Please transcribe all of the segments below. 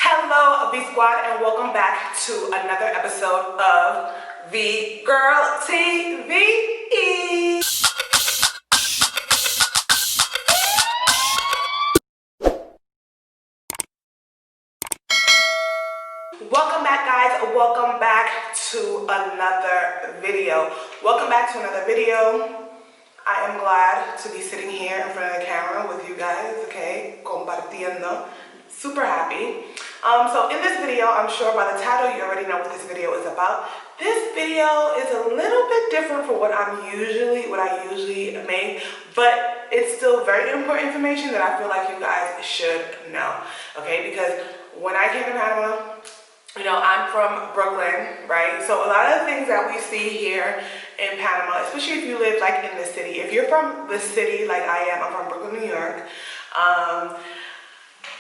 Hello, V Squad, and welcome back to another episode of VGirl TV. Welcome back, guys. Welcome back to another video. I am glad to be sitting here in front of the camera with you guys, okay? Compartiendo. Super happy. So in this video, I'm sure by the title you already know what this video is about. This video is a little bit different from what I usually make, but it's still very important information that I feel like you guys should know, okay? Because when I came to Panama, you know, I'm from Brooklyn, right? So a lot of the things that we see here in Panama, especially if you live like in the city, if you're from the city like I am, I'm from Brooklyn, New York,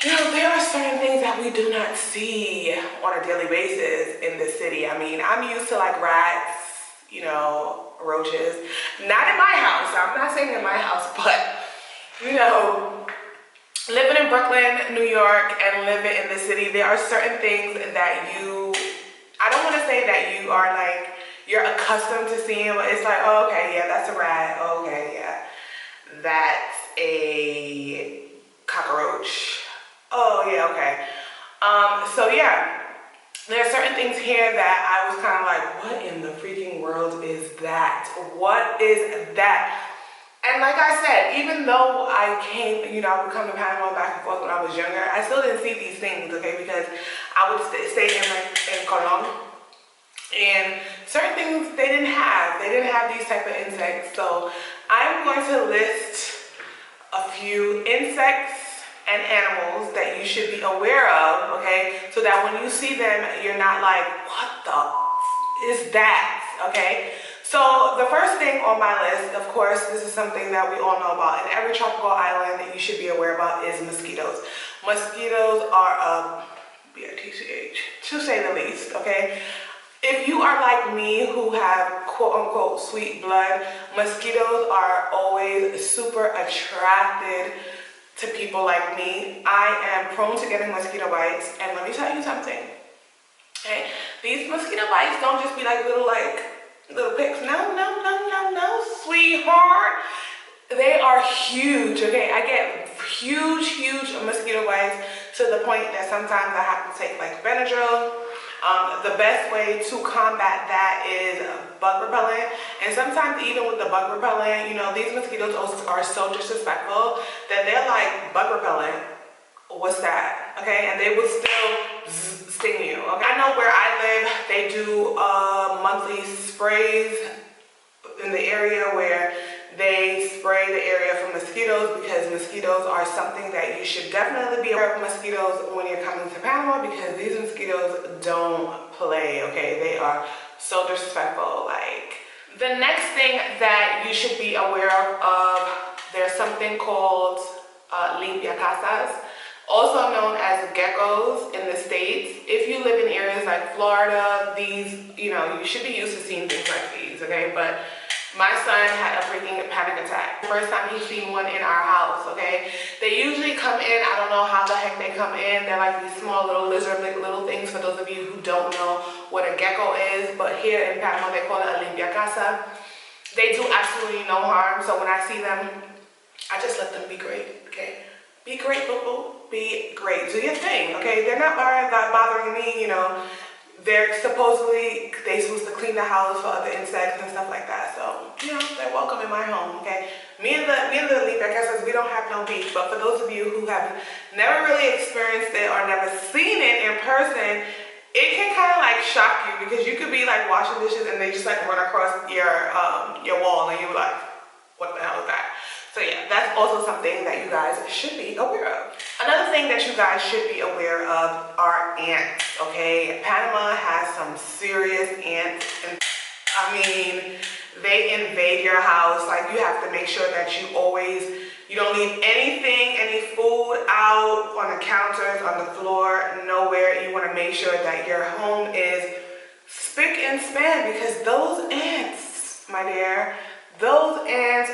you know, there are certain things that we do not see on a daily basis in the city. I mean, I'm used to like rats, you know, roaches. Not in my house. I'm not saying in my house, but, you know, living in Brooklyn, New York, and living in the city, there are certain things that I don't want to say that you are like, you're accustomed to seeing, but it's like, oh, okay, yeah, that's a rat. Oh, okay, yeah, that's a cockroach. Oh, yeah, okay. So yeah, there are certain things here that I was kind of like, what in the freaking world is that? What is that? And like I said, even though I came, you know, I would come to Panama back and forth when I was younger, I still didn't see these things, okay? Because I would stay in Colón, and certain things they didn't have. They didn't have these type of insects. So I'm going to list a few insects and animals that you should be aware of, okay? So that when you see them, you're not like, what the is that, okay? So the first thing on my list, of course, this is something that we all know about. In every tropical island that you should be aware about is mosquitoes. Mosquitoes are B-I-T-C-H, to say the least, okay? If you are like me who have quote-unquote sweet blood, mosquitoes are always super attracted to people like me. I am prone to getting mosquito bites, and let me tell you something, okay? These mosquito bites don't just be like little picks. No, sweetheart. They are huge, okay? I get huge mosquito bites to the point that sometimes I have to take like Benadryl. The best way to combat that is bug repellent, and sometimes even with the bug repellent, you know, these mosquitoes are so disrespectful that they're like, bug repellent, what's that, okay? And they will still sting you, okay? I know where I live, they do monthly sprays in the area where they spray the area for mosquitoes, because mosquitoes are something that you should definitely be aware of mosquitoes when you're coming to Panama, because these mosquitoes don't play, okay? They are so disrespectful. Like, the next thing that you should be aware of, there's something called limpia casas, also known as geckos in the States. If you live in areas like Florida, these, you know, you should be used to seeing things like these, okay? But my son had a freaking panic attack. The first time he's seen one in our house, okay? They usually come in, I don't know how the heck they come in. They're like these small little lizard-like little things, for those of you who don't know what a gecko is. But here in Panama, they call it a limpia casa. They do absolutely no harm. So when I see them, I just let them be great, okay? Be great, boo-boo. Be great. Do your thing, okay? They're not bothering me, you know. They're supposed to clean the house for other insects and stuff like that. So, you know, they're welcome in my home, okay? Me and the limpia casas, we don't have no beef. But for those of you who have never really experienced it or never seen it in person, it can kind of like shock you, because you could be like washing dishes and they just like run across your wall, and you're like, what the hell is that? So yeah, that's also something that you guys should be aware of. Another thing that you guys should be aware of are ants, okay? Panama has some serious ants, and I mean, they invade your house. Like, you have to make sure that you don't leave anything, any food out on the counters, on the floor, nowhere. You want to make sure that your home is spick and span, because those ants, my dear, Those ants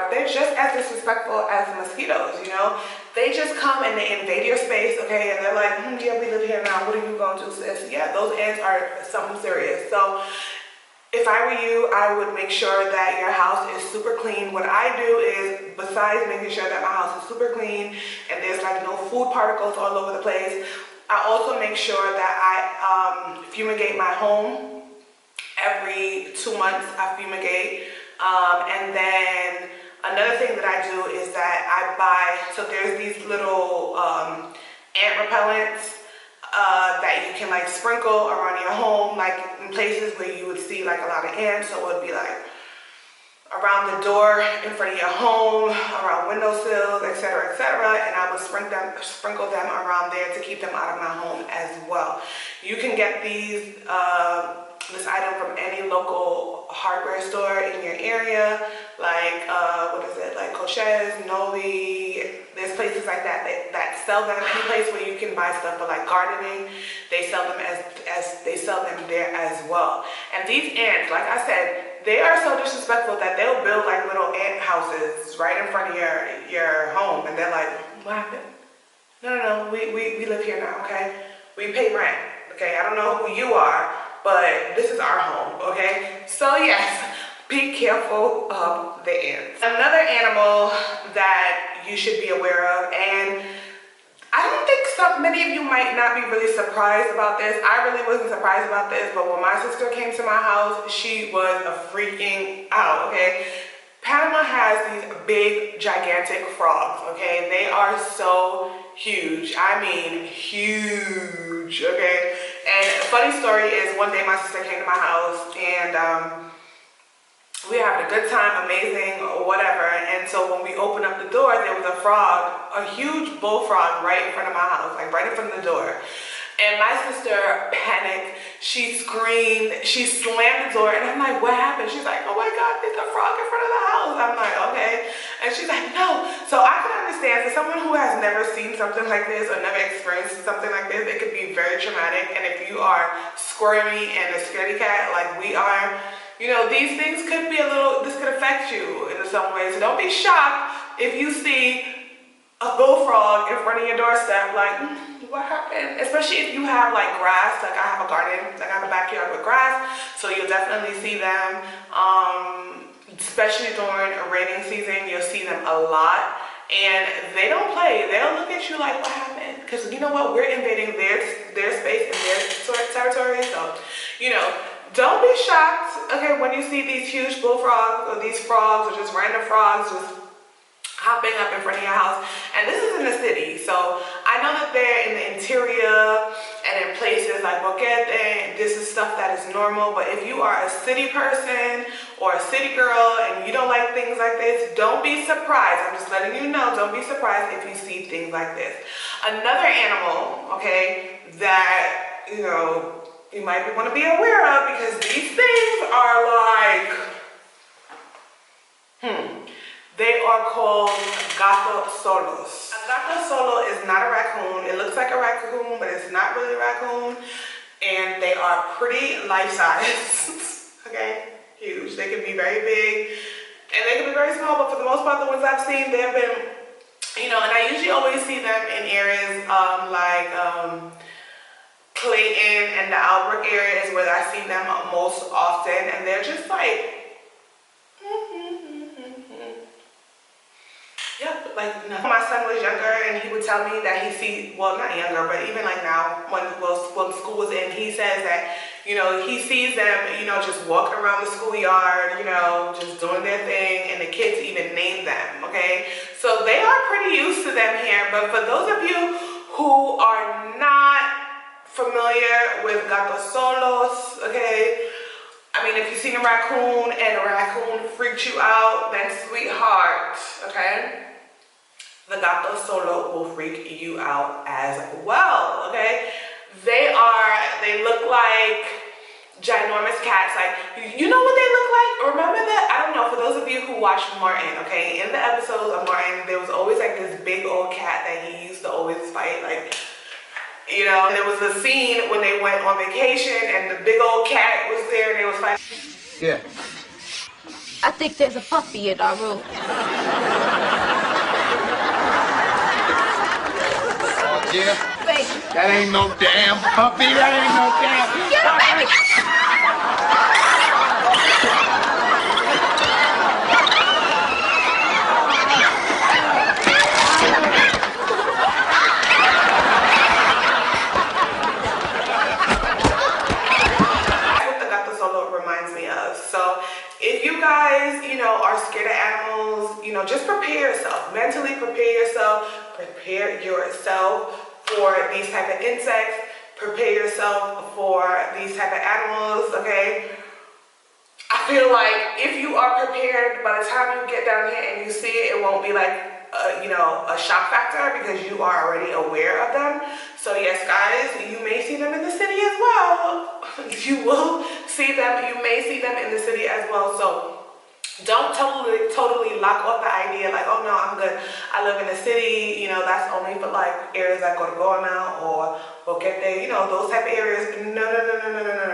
they're just as disrespectful as mosquitoes, you know? They just come and they invade your space, okay? And they're like, yeah, we live here now. What are you going to do, sis? Yeah, those ants are something serious. So if I were you, I would make sure that your house is super clean. What I do is, besides making sure that my house is super clean and there's like no food particles all over the place, I also make sure that I fumigate my home. Every 2 months I fumigate. And then another thing that I do is that I buy, so there's these little ant repellents that you can like sprinkle around your home, like in places where you would see like a lot of ants. So it would be like around the door, in front of your home, around windowsills, etc., etc. And I would sprinkle them around there to keep them out of my home as well. You can get this item from any local hardware store in your area, like like Coches, Novi. There's places like that sell them. Any place where you can buy stuff for like gardening, they sell them they sell them there as well. And these ants, like I said, they are so disrespectful that they'll build like little ant houses right in front of your home, and they're like, what happened? No, we live here now, okay? We pay rent, okay? I don't know who you are, but this is our home, okay? So yes, be careful of the ants. Another animal that you should be aware of, and I don't think many of you might not be really surprised about this. I really wasn't surprised about this, but when my sister came to my house, she was freaking out, okay? Panama has these big, gigantic frogs, okay? They are so huge. I mean, huge, okay? And a funny story is one day my sister came to my house and we had a good time, amazing, whatever. And so when we opened up the door, there was a frog, a huge bullfrog right in front of my house, like right in front of the door. And my sister panicked, she screamed, she slammed the door, and I'm like, what happened? She's like, oh my God, there's a frog in front of the house. I'm like, okay. And she's like, no. So I can understand, for someone who has never seen something like this or never experienced something like this, it could be very traumatic. And if you are squirmy and a scaredy cat like we are, you know, these things could be this could affect you in some way. So don't be shocked if you see a bullfrog in front of your doorstep, like, what happened? Especially if you have like grass, like I have a garden, like I have a backyard with grass, so you'll definitely see them. Especially during a raining season, you'll see them a lot. And they don't play. They'll look at you like, what happened? Because you know what? We're invading their space and their territory. So, you know, don't be shocked, okay, when you see these huge bullfrogs or these frogs or just random frogs just hopping up in front of your house. And this is in the city, so I know that they're in the interior and in places like Boquete. This is stuff that is normal, but if you are a city person or a city girl and you don't like things like this, don't be surprised. I'm just letting you know, don't be surprised if you see things like this. Another animal, okay, that, you know, you might want to be aware of, because these things are like, they are called gato solos. A gato solo is not a raccoon. It looks like a raccoon, but it's not really a raccoon. And they are pretty life-size, okay? Huge. They can be very big, and they can be very small, but for the most part, the ones I've seen, they have been, you know, and I usually always see them in areas like Clayton and the Albrook area is where I see them most often, and they're just like, yeah, like, you know. My son was younger, and he would tell me that he sees, well, not younger, but even like now, when school was in, he says that, you know, he sees them, you know, just walking around the schoolyard, you know, just doing their thing, and the kids even name them, okay? So they are pretty used to them here, but for those of you who are not familiar with gato solos, okay? I mean, if you've seen a raccoon and a raccoon freaked you out, then sweetheart, okay? The gato solo will freak you out as well, okay? They look like ginormous cats. Like, you know what they look like? Remember that? I don't know, for those of you who watched Martin, okay? In the episodes of Martin, there was always like this big old cat that he used to always fight, like, you know, there was a scene when they went on vacation and the big old cat was there and they was fighting. Yeah. I think there's a puppy in our room. Oh, Jim. Wait. That ain't no damn puppy. That ain't no damn puppy. Get him, baby! So if you guys, are scared of animals, just prepare yourself. Mentally prepare yourself. Prepare yourself for these type of insects. Prepare yourself for these type of animals, okay? I feel like if you are prepared, by the time you get down here and you see it, it won't be like, a shock factor because you are already aware of them. So yes, guys, you may see them in the city as well. You will see them. You may see them in the city as well. So don't totally lock off the idea like, oh no, I'm good. I live in the city. That's only for like areas I go to Gorma or Boquete. Those type of areas.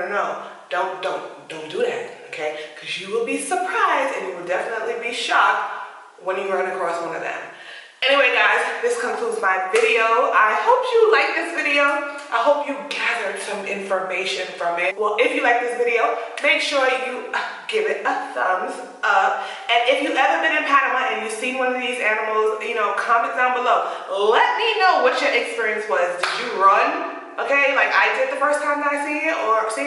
No. Don't do that. Okay? Because you will be surprised and you will definitely be shocked when you run across one of them. Anyway, guys, this concludes my video. I hope you like this video. I hope you gathered some information from it. Well, if you like this video, make sure you give it a thumbs up. And if you've ever been in Panama and you've seen one of these animals, comment down below. Let me know what your experience was. Did you run? Okay, like I did the first time that I seen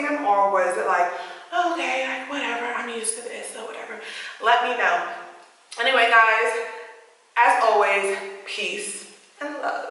them, or was it like, okay, like whatever, I'm used to this or whatever. Let me know. Anyway, guys, as always, peace and love.